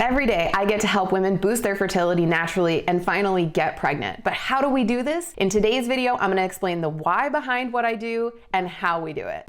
Every day, I get to help women boost their fertility naturally and finally get pregnant. But how do we do this? In today's video, I'm going to explain the why behind what I do and how we do it.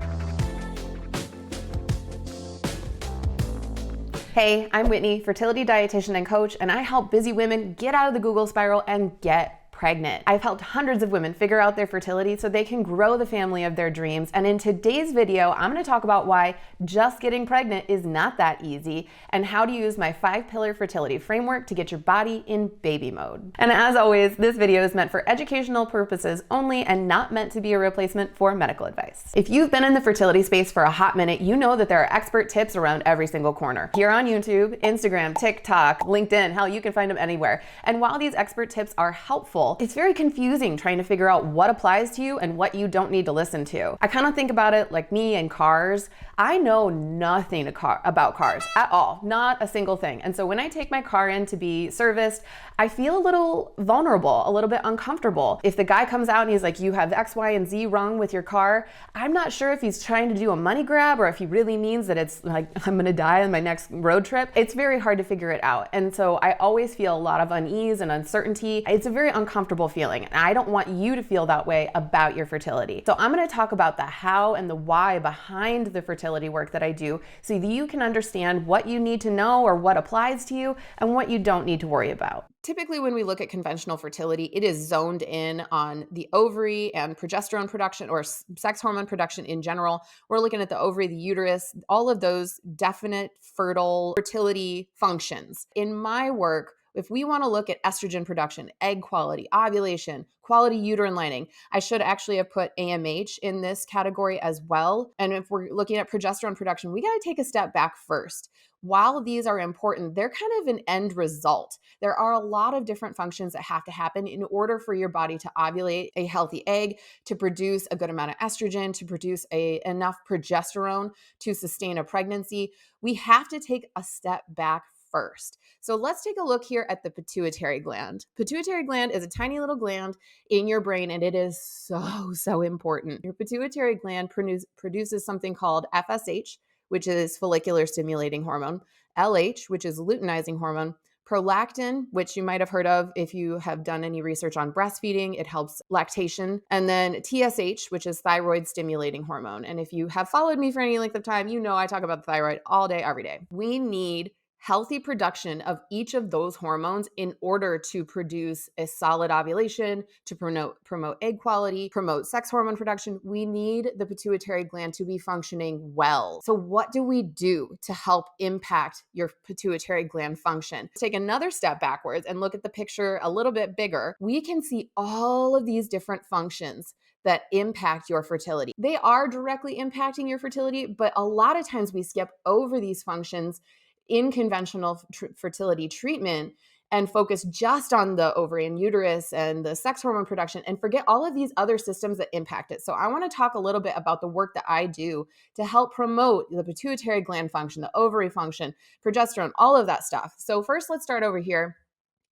Hey, I'm Whitney, fertility dietitian and coach, and I help busy women get out of the Google spiral and get pregnant. I've helped hundreds of women figure out their fertility so they can grow the family of their dreams. And in today's video, I'm going to talk about why just getting pregnant is not that easy and how to use my 5-pillar fertility framework to get your body in baby mode. And as always, this video is meant for educational purposes only and not meant to be a replacement for medical advice. If you've been in the fertility space for a hot minute, you know that there are expert tips around every single corner. Here on YouTube, Instagram, TikTok, LinkedIn, hell, you can find them anywhere. And while these expert tips are helpful, it's very confusing trying to figure out what applies to you and what you don't need to listen to. I kind of think about it like me and cars. I know nothing about cars at all, not a single thing. And so when I take my car in to be serviced, I feel a little vulnerable, a little bit uncomfortable. If the guy comes out and he's like, you have X, Y, and Z wrong with your car, I'm not sure if he's trying to do a money grab or if he really means that it's like, I'm gonna die on my next road trip. It's very hard to figure it out. And so I always feel a lot of unease and uncertainty. It's a very uncomfortable feeling. And I don't want you to feel that way about your fertility. So I'm gonna talk about the how and the why behind the fertility work that I do so that you can understand what you need to know or what applies to you and what you don't need to worry about. Typically, when we look at conventional fertility, it is zoned in on the ovary and progesterone production or sex hormone production in general. We're looking at the ovary, the uterus, all of those definite fertile fertility functions. In my work, if we want to look at estrogen production, egg quality, ovulation, quality uterine lining, I should actually have put AMH in this category as well. And if we're looking at progesterone production, we got to take a step back first. While these are important, they're kind of an end result. There are a lot of different functions that have to happen in order for your body to ovulate a healthy egg, to produce a good amount of estrogen, to produce enough progesterone to sustain a pregnancy. We have to take a step back first. So let's take a look here at the pituitary gland. Pituitary gland is a tiny little gland in your brain, and it is so important. Your pituitary gland produces something called FSH, which is follicular stimulating hormone, LH, which is luteinizing hormone, prolactin, which you might have heard of if you have done any research on breastfeeding. It helps lactation. And then TSH, which is thyroid stimulating hormone. And if you have followed me for any length of time, you know I talk about the thyroid all day, every day. We need healthy production of each of those hormones in order to produce a solid ovulation, to promote egg quality, promote sex hormone production. We need the pituitary gland to be functioning well. So what do we do to help impact your pituitary gland function? Take another step backwards and look at the picture a little bit bigger. We can see all of these different functions that impact your fertility. They are directly impacting your fertility, but a lot of times we skip over these functions in conventional fertility treatment and focus just on the ovary and uterus and the sex hormone production and forget all of these other systems that impact it. So I want to talk a little bit about the work that I do to help promote the pituitary gland function, the ovary function, progesterone, all of that stuff. So first, let's start over here.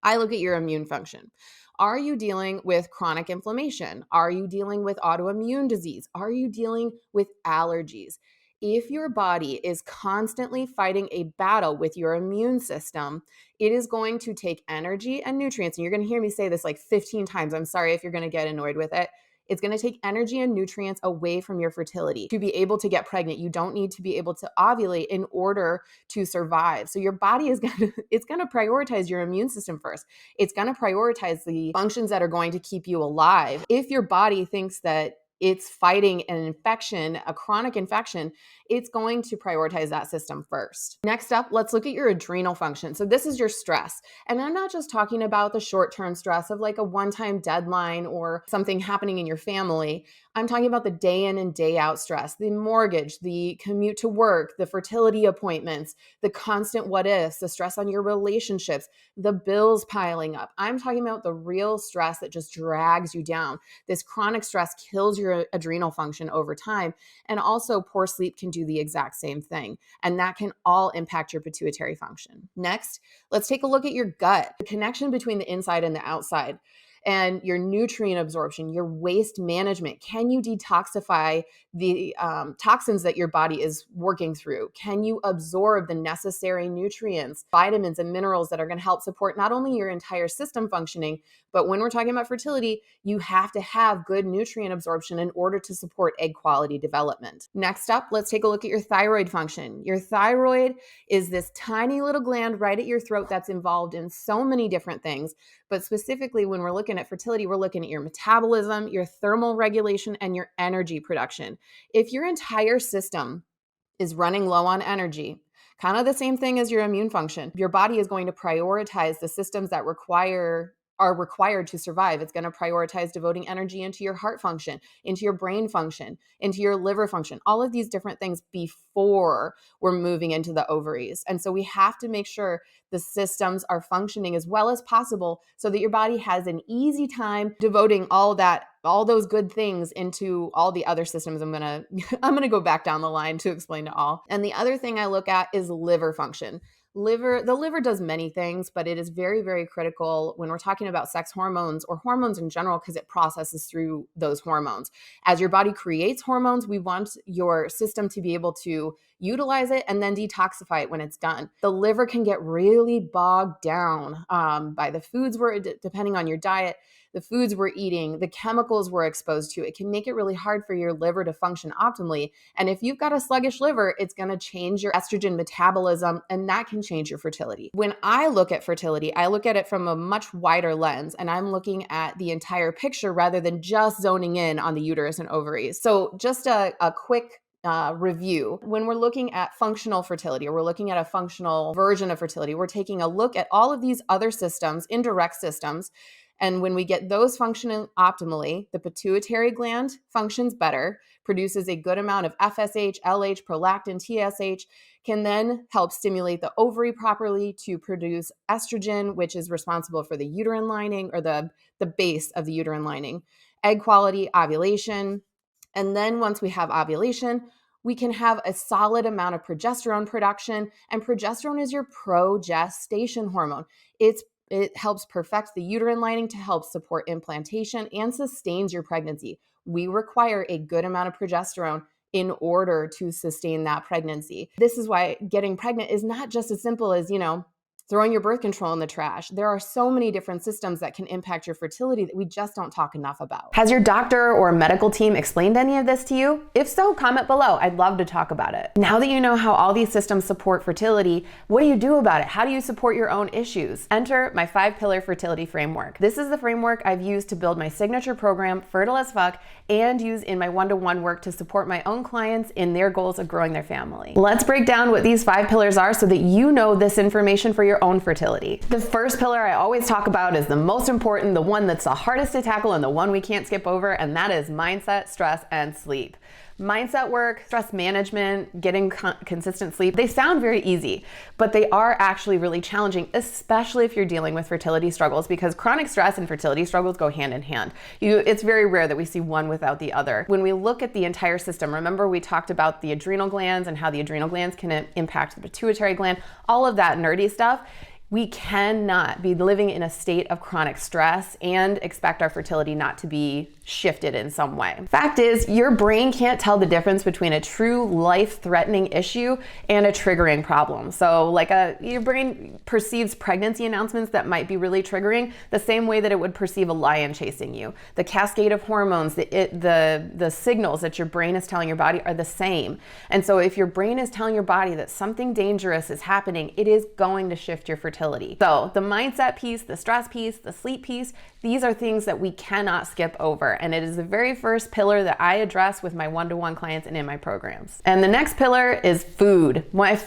I look at your immune function. Are you dealing with chronic inflammation? Are you dealing with autoimmune disease? Are you dealing with allergies? If your body is constantly fighting a battle with your immune system, it is going to take energy and nutrients. And you're going to hear me say this like 15 times. I'm sorry if you're going to get annoyed with it. It's going to take energy and nutrients away from your fertility to be able to get pregnant. You don't need to be able to ovulate in order to survive. So your body is going to prioritize your immune system first. It's going to prioritize the functions that are going to keep you alive. If your body thinks that it's fighting an infection, a chronic infection, it's going to prioritize that system first. Next up, let's look at your adrenal function. So this is your stress. And I'm not just talking about the short-term stress of like a one-time deadline or something happening in your family. I'm talking about the day in and day out stress, the mortgage, the commute to work, the fertility appointments, the constant what ifs, the stress on your relationships, the bills piling up. I'm talking about the real stress that just drags you down. This chronic stress kills your adrenal function over time. And also poor sleep can do the exact same thing. And that can all impact your pituitary function. Next, let's take a look at your gut, the connection between the inside and the outside. and your nutrient absorption, your waste management. Can you detoxify the toxins that your body is working through? Can you absorb the necessary nutrients, vitamins, and minerals that are going to help support not only your entire system functioning, but when we're talking about fertility, you have to have good nutrient absorption in order to support egg quality development. Next up, let's take a look at your thyroid function. Your thyroid is this tiny little gland right at your throat that's involved in so many different things. But specifically, when we're looking at fertility, we're looking at your metabolism, your thermal regulation, and your energy production. If your entire system is running low on energy, kind of the same thing as your immune function, your body is going to prioritize the systems that are required to survive. It's going to prioritize devoting energy into your heart function, into your brain function, into your liver function, all of these different things before we're moving into the ovaries. And so we have to make sure the systems are functioning as well as possible so that your body has an easy time devoting all those good things into all the other systems. I'm going to go back down the line to explain it all. And the other thing I look at is liver function. The liver does many things, but it is very, very critical when we're talking about sex hormones or hormones in general, because it processes through those hormones. As your body creates hormones, we want your system to be able to utilize it and then detoxify it when it's done. The liver can get really bogged down by the foods depending on your diet, the foods we're eating, the chemicals we're exposed to. It can make it really hard for your liver to function optimally. And if you've got a sluggish liver, it's going to change your estrogen metabolism, and that can change your fertility. When I look at fertility, I look at it from a much wider lens, and I'm looking at the entire picture rather than just zoning in on the uterus and ovaries. So just a quick review. When we're looking at functional fertility, or we're looking at a functional version of fertility, we're taking a look at all of these other systems, indirect systems. And when we get those functioning optimally, the pituitary gland functions better, produces a good amount of FSH, LH, prolactin, TSH, can then help stimulate the ovary properly to produce estrogen, which is responsible for the uterine lining, or the base of the uterine lining, egg quality, ovulation. And then once we have ovulation, we can have a solid amount of progesterone production. And progesterone is your progestation hormone. It helps perfect the uterine lining to help support implantation and sustains your pregnancy. We require a good amount of progesterone in order to sustain that pregnancy. This is why getting pregnant is not just as simple as, throwing your birth control in the trash. There are so many different systems that can impact your fertility that we just don't talk enough about. Has your doctor or medical team explained any of this to you? If so, comment below. I'd love to talk about it. Now that you know how all these systems support fertility, what do you do about it? How do you support your own issues? Enter my 5-pillar fertility framework. This is the framework I've used to build my signature program, Fertile as Fuck, and use in my one-to-one work to support my own clients in their goals of growing their family. Let's break down what these 5 pillars are so that you know this information for your own fertility. The first pillar I always talk about is the most important, the one that's the hardest to tackle, and the one we can't skip over, and that is mindset, stress, and sleep. Mindset work, stress management, getting consistent sleep, they sound very easy, but they are actually really challenging, especially if you're dealing with fertility struggles, because chronic stress and fertility struggles go hand in hand. It's very rare that we see one without the other. When we look at the entire system, remember we talked about the adrenal glands and how the adrenal glands can impact the pituitary gland, all of that nerdy stuff. We cannot be living in a state of chronic stress and expect our fertility not to be shifted in some way. Fact is, your brain can't tell the difference between a true life-threatening issue and a triggering problem. So your brain perceives pregnancy announcements that might be really triggering the same way that it would perceive a lion chasing you. The cascade of hormones, the signals that your brain is telling your body are the same. And so if your brain is telling your body that something dangerous is happening, it is going to shift your fertility. So the mindset piece, the stress piece, the sleep piece, these are things that we cannot skip over. And it is the very first pillar that I address with my one-to-one clients and in my programs. And the next pillar is food. One of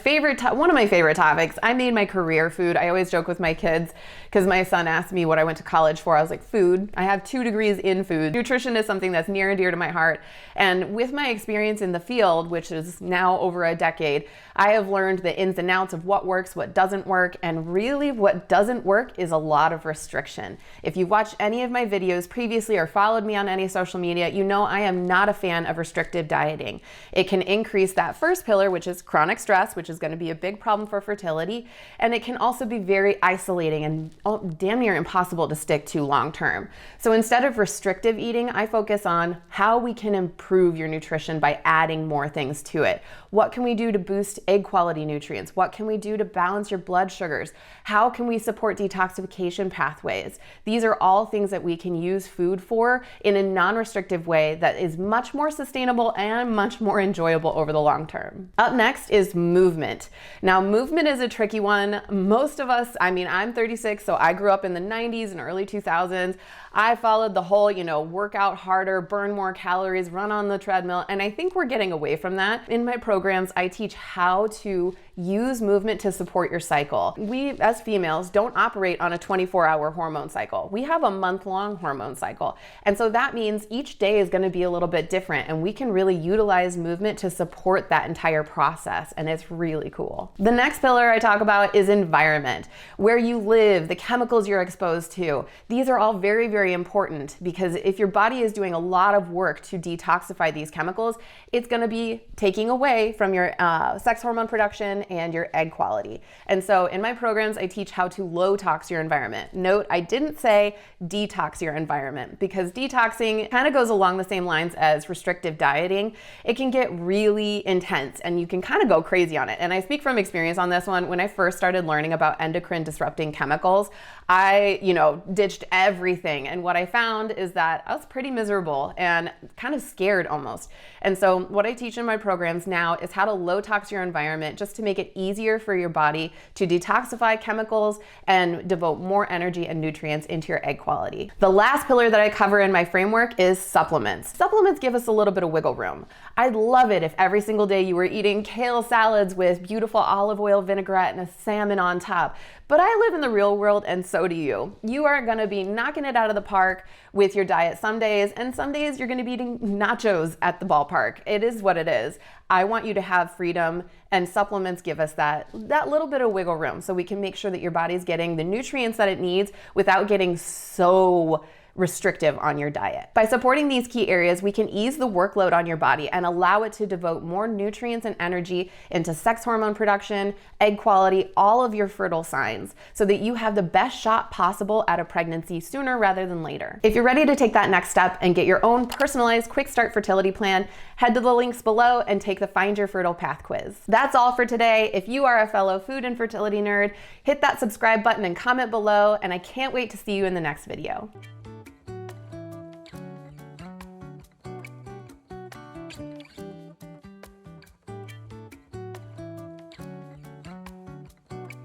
my favorite topics. I made my career food. I always joke with my kids because my son asked me what I went to college for. I was like, food. I have 2 degrees in food. Nutrition is something that's near and dear to my heart. And with my experience in the field, which is now over a decade, I have learned the ins and outs of what works, what doesn't work, and really what doesn't work is a lot of restriction. If you've watched any of my videos previously or followed me on any social media, you know I am not a fan of restrictive dieting. It can increase that first pillar, which is chronic stress, which is going to be a big problem for fertility, and it can also be very isolating and damn near impossible to stick to long term. So instead of restrictive eating, I focus on how we can improve your nutrition by adding more things to it. What can we do to boost egg quality nutrients? What can we do to balance your blood sugars? How can we support detoxification pathways? These are all things that we can use food for in a non-restrictive way that is much more sustainable and much more enjoyable over the long term. Up next is movement. Now, movement is a tricky one. Most of us, I'm 36, so I grew up in the 90s and early 2000s. I followed the whole, work out harder, burn more calories, run on the treadmill, and I think we're getting away from that. In my programs, I teach how to use movement to support your cycle. We, as females, don't operate on a 24-hour hormone cycle. We have a month-long hormone cycle. And so that means each day is going to be a little bit different, and we can really utilize movement to support that entire process, and it's really cool. The next pillar I talk about is environment. Where you live, the chemicals you're exposed to. These are all very, very important, because if your body is doing a lot of work to detoxify these chemicals, it's going to be taking away from your sex hormone production and your egg quality. And so in my programs, I teach how to low tox your environment. Note, I didn't say detox your environment, because detoxing kind of goes along the same lines as restrictive dieting. It can get really intense and you can kind of go crazy on it. And I speak from experience on this one. When I first started learning about endocrine disrupting chemicals, I, ditched everything. And what I found is that I was pretty miserable and kind of scared almost. And so what I teach in my programs now is how to low tox your environment, just to make it easier for your body to detoxify chemicals and devote more energy and nutrients into your egg quality. The last pillar that I cover in my framework is supplements. Supplements give us a little bit of wiggle room. I'd love it if every single day you were eating kale salads with beautiful olive oil vinaigrette and a salmon on top. But I live in the real world, and so do you. You are gonna be knocking it out of the park with your diet some days, and some days you're gonna be eating nachos at the ballpark. It is what it is. I want you to have freedom, and supplements give us that little bit of wiggle room, so we can make sure that your body's getting the nutrients that it needs without getting so restrictive on your diet. By supporting these key areas, we can ease the workload on your body and allow it to devote more nutrients and energy into sex hormone production, egg quality, all of your fertile signs, so that you have the best shot possible at a pregnancy sooner rather than later. If you're ready to take that next step and get your own personalized quick start fertility plan, head to the links below and take the Find Your Fertile Path quiz. That's all for today. If you are a fellow food and fertility nerd, hit that subscribe button and comment below, and I can't wait to see you in the next video.